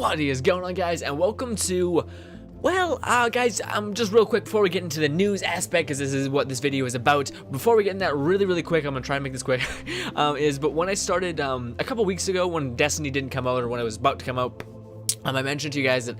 What is going on, guys, and welcome to, guys, just real quick before we get into the news aspect, because this is what this video is about. Before we get in that really quick, I'm gonna try and make this quick. But when I started a couple weeks ago, when Destiny didn't come out, or when it was about to come out, I mentioned to you guys that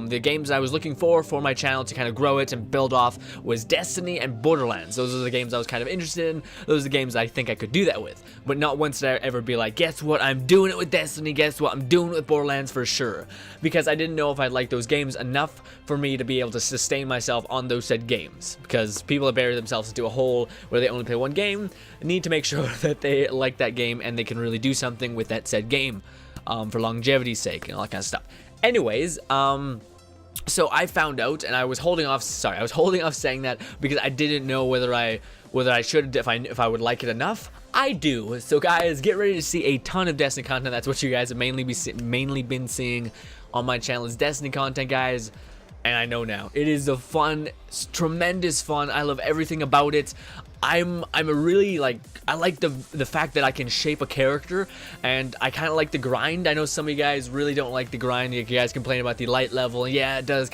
the games I was looking for my channel to kind of grow it and build off was Destiny and Borderlands. Those are the games I was kind of interested in. Those are the games I think I could do that with. But not once did I ever be like, guess what, I'm doing it with Destiny, guess what, I'm doing it with Borderlands for sure. Because I didn't know if I'd like those games enough for me to be able to sustain myself on those said games. Because people that bury themselves into a hole where they only play one game need to make sure that they like that game and they can really do something with that said game. For longevity's sake and all that kind of stuff. Anyways, so I found out, and I was holding off saying that because I didn't know whether I should, if I would like it enough. I do. So guys, get ready to see a ton of Destiny content. That's what you guys have mainly been seeing on my channel, is Destiny content, guys. And I know now it is it's tremendous fun. I love everything about it. I'm a really I like the fact that I can shape a character, and I kind of like the grind. I know some of you guys really don't like the grind. You guys complain about the light level. Yeah, it does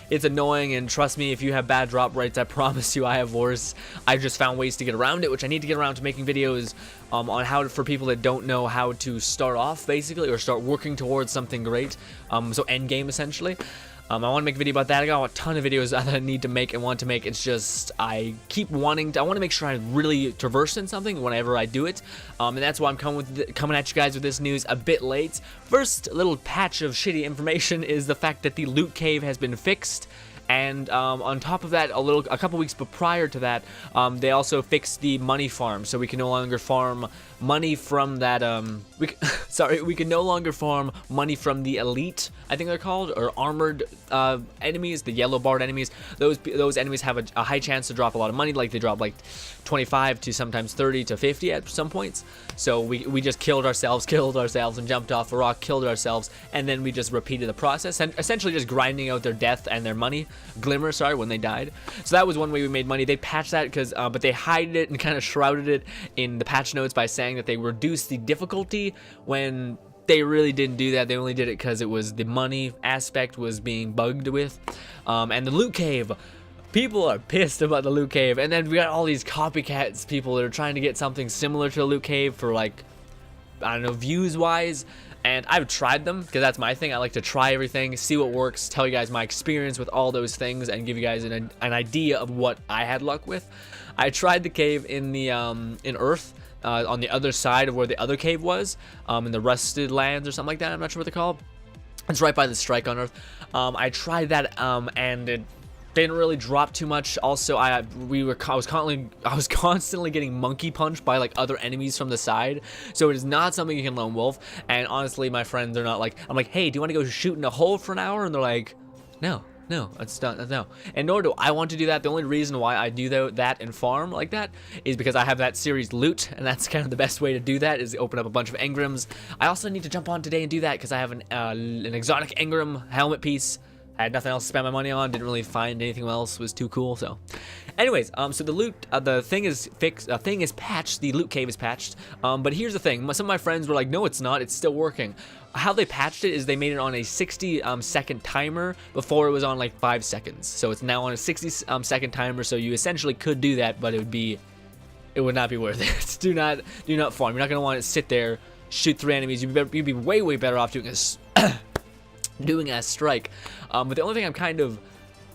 it's annoying, and trust me, if you have bad drop rates, I promise you I have worse. I just found ways to get around it, which I need to get around to making videos on how to, for people that don't know how to start off basically, or start working towards something great. So end game essentially. I want to make a video about that. I got a ton of videos that I need to make and want to make. It's just I want to make sure I really traverse in something whenever I do it, and that's why I'm coming at you guys with this news a bit late. First little patch of shitty information is the fact that the loot cave has been fixed. And on top of that, a couple weeks prior to that, they also fixed the money farm, so we can no longer farm money from that. We can no longer farm money from the elite, I think they're called, or armored enemies, the yellow barred enemies. Those enemies have a high chance to drop a lot of money, like they drop like 25 to sometimes 30 to 50 at some points. So we just killed ourselves, and jumped off a rock, killed ourselves, and then we just repeated the process, and essentially just grinding out their death and their money. Glimmer, sorry, when they died. So that was one way we made money. They patched that but they hid it and kind of shrouded it in the patch notes by saying that they reduced the difficulty, when they really didn't do that. They only did it because it was the money aspect was being bugged with. And the loot cave, people are pissed about the loot cave, and then we got all these copycats, people that are trying to get something similar to a loot cave for, like, I don't know, views wise. And I've tried them, because that's my thing. I like to try everything, see what works, tell you guys my experience with all those things, and give you guys an idea of what I had luck with. I tried the cave in the in Earth, on the other side of where the other cave was, in the Rusted Lands or something like that. I'm not sure what they're called. It's right by the strike on Earth. I tried that, and it didn't really drop too much. Also, I was constantly getting monkey punched by like other enemies from the side. So it is not something you can lone wolf. And honestly, my friends are not like, I'm like, hey, do you want to go shoot in a hole for an hour? And they're like, no, that's not, no. And nor do I want to do that. The only reason why I do that and farm like that is because I have that series loot, and that's kind of the best way to do that, is open up a bunch of engrams. I also need to jump on today and do that because I have an exotic engram helmet piece. I had nothing else to spend my money on. Didn't really find anything else was too cool. So, anyways, so the loot, the thing is fixed. Thing is patched. The loot cave is patched. But here's the thing. Some of my friends were like, "No, it's not. It's still working." How they patched it is they made it on a 60-second timer. Before it was on like 5 seconds. So it's now on a 60-second timer. So you essentially could do that, but it would not be worth it. Do not farm. You're not gonna want to sit there, shoot 3 enemies. You'd be way better off doing this. Doing a strike. But the only thing I'm kind of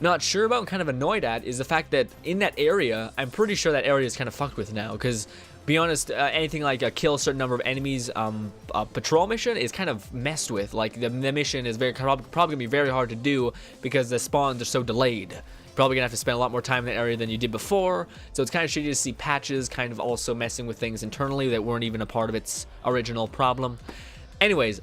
not sure about and kind of annoyed at is the fact that in that area, I'm pretty sure that area is kind of fucked with now, because be honest, anything like a kill a certain number of enemies patrol mission is kind of messed with. Like the mission is probably gonna be very hard to do because the spawns are so delayed. You're probably gonna have to spend a lot more time in that area than you did before. So it's kind of shitty to see patches kind of also messing with things internally that weren't even a part of its original problem. Anyways,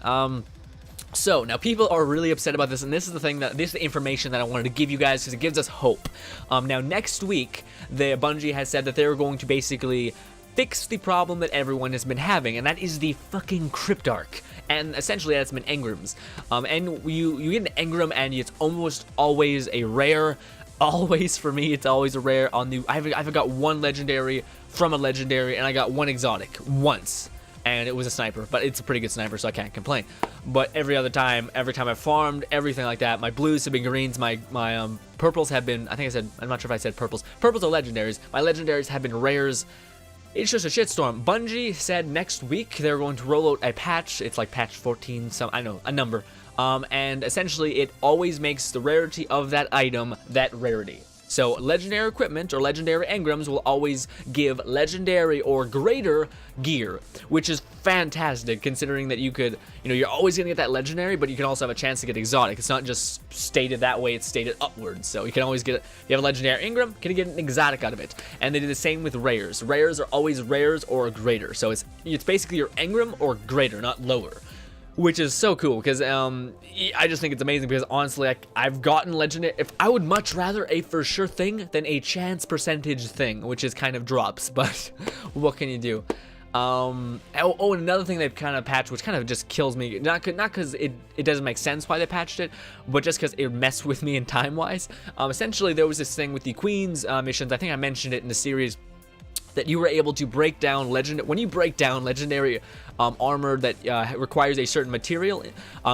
so now people are really upset about this, and this is the information that I wanted to give you guys because it gives us hope. Now next week, the Bungie has said that they're going to basically fix the problem that everyone has been having, and that is the fucking Cryptarch. And essentially that's been engrams. And you get an engram, and it's almost always a rare. Always, for me, it's always a rare. I've got one legendary from a legendary, and I got one exotic once. and it was a sniper, but it's a pretty good sniper, so I can't complain. But every time I farmed, everything like that, my blues have been greens, my purples have been, I'm not sure if I said purples. Purples are legendaries. My legendaries have been rares. It's just a shitstorm. Bungie said next week they're going to roll out a patch. It's like patch 14, I know, a number. And essentially it always makes the rarity of that item that rarity. So legendary equipment or legendary engrams will always give legendary or greater gear, which is fantastic considering that you could, you're always going to get that legendary, but you can also have a chance to get exotic. It's not just stated that way, it's stated upwards. So you can always get, if you have a legendary engram, can you get an exotic out of it? And they do the same with rares. Rares are always rares or greater. So it's basically your engram or greater, not lower. Which is so cool because I just think it's amazing because honestly, I've gotten legendary. If I would much rather a for sure thing than a chance percentage thing, which is kind of drops. But what can you do? And another thing they've kind of patched, which kind of just kills me. Not because it doesn't make sense why they patched it, but just because it messed with me in time wise. Essentially, there was this thing with the Queen's missions. I think I mentioned it in the series, that you were able to break down when you break down legendary armor that requires a certain material,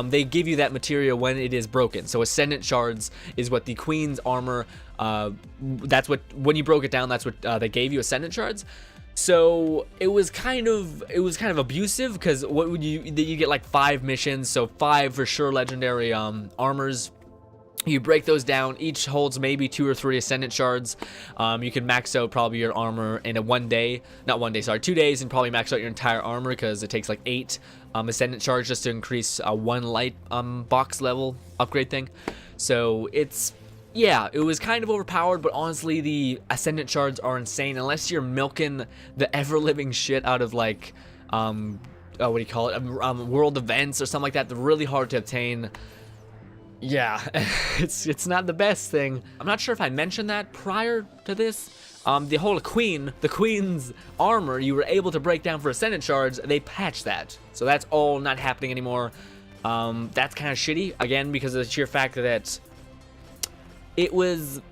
they give you that material when it is broken. So ascendant shards is what the Queen's armor, that's what, when you broke it down, that's what they gave you, ascendant shards. So it was kind of abusive because what would you get like 5 missions, so 5 for sure legendary armors. You break those down, each holds maybe 2 or 3 ascendant shards. You can max out probably your armor in a 2 days, and probably max out your entire armor because it takes like 8 ascendant shards just to increase 1 light box level upgrade thing. So yeah, it was kind of overpowered, but honestly the ascendant shards are insane unless you're milking the ever-living shit out of like what do you call it, world events or something like that. They're really hard to obtain. Yeah, it's not the best thing. I'm not sure if I mentioned that prior to this. The whole the Queen's armor you were able to break down for ascendant shards, they patched that. So that's all not happening anymore. That's kind of shitty, again, because of the sheer fact that it would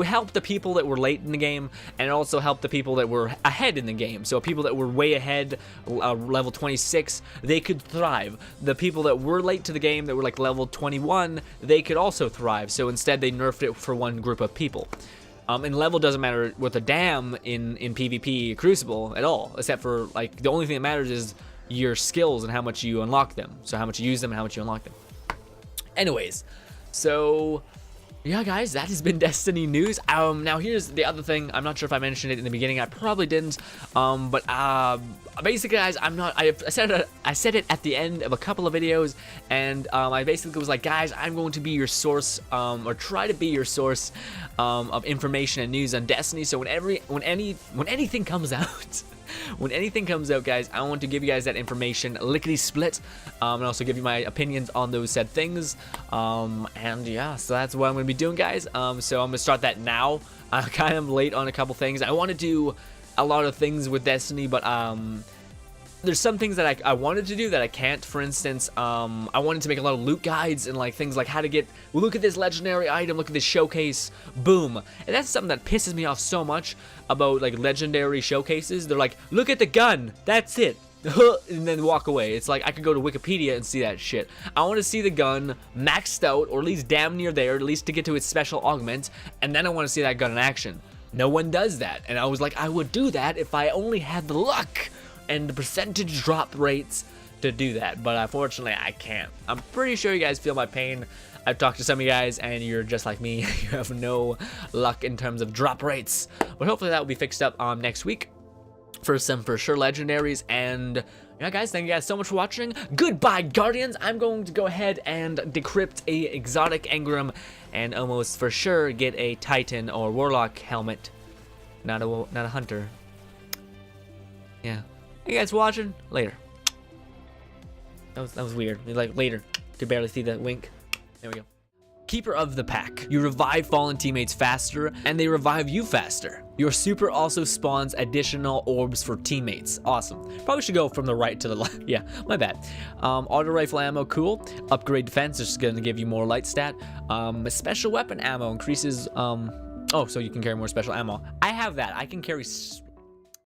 help the people that were late in the game, and it also helped the people that were ahead in the game. So people that were way ahead, level 26, they could thrive. The people that were late to the game, that were like level 21, they could also thrive. So instead they nerfed it for one group of people. And level doesn't matter with a damn in PvP Crucible at all, except for like the only thing that matters is your skills and how much you unlock them. So how much you use them and how much you unlock them. Anyways, so yeah, guys, that has been Destiny news. Now here's the other thing. I'm not sure if I mentioned it in the beginning. I probably didn't. But basically, guys, I said it at the end of a couple of videos, and I basically was like, guys, I'm going to be your source, or try to be your source of information and news on Destiny. So when anything comes out. When anything comes out, guys, I want to give you guys that information lickety-split, and also give you my opinions on those said things. And yeah, so that's what I'm going to be doing, guys. So I'm going to start that now. I'm kind of late on a couple things. I want to do a lot of things with Destiny, but there's some things that I wanted to do that I can't. For instance, I wanted to make a lot of loot guides and like things like how to get, look at this legendary item, look at this showcase, boom. And that's something that pisses me off so much about like legendary showcases. They're like, look at the gun, that's it. And then walk away. It's like I could go to Wikipedia and see that shit. I want to see the gun maxed out, or at least damn near there, at least to get to its special augment, and then I want to see that gun in action. No one does that, and I was like, I would do that if I only had the luck and the percentage drop rates to do that, but unfortunately I can't. I'm pretty sure you guys feel my pain. I've talked to some of you guys and you're just like me. You have no luck in terms of drop rates, but hopefully that will be fixed up next week for some for sure legendaries. And yeah, guys, thank you guys so much for watching. Goodbye, Guardians. I'm going to go ahead and decrypt a exotic engram and almost for sure get a Titan or Warlock helmet, not a hunter. Yeah. You guys watching? Later. That was weird. Like later. Could barely see the wink. There we go. Keeper of the Pack. You revive fallen teammates faster, and they revive you faster. Your super also spawns additional orbs for teammates. Awesome. Probably should go from the right to the left. Yeah, my bad. Auto rifle ammo, cool. Upgrade defense, just gonna give you more light stat. Special weapon ammo increases. Oh, so you can carry more special ammo. I have that. I can carry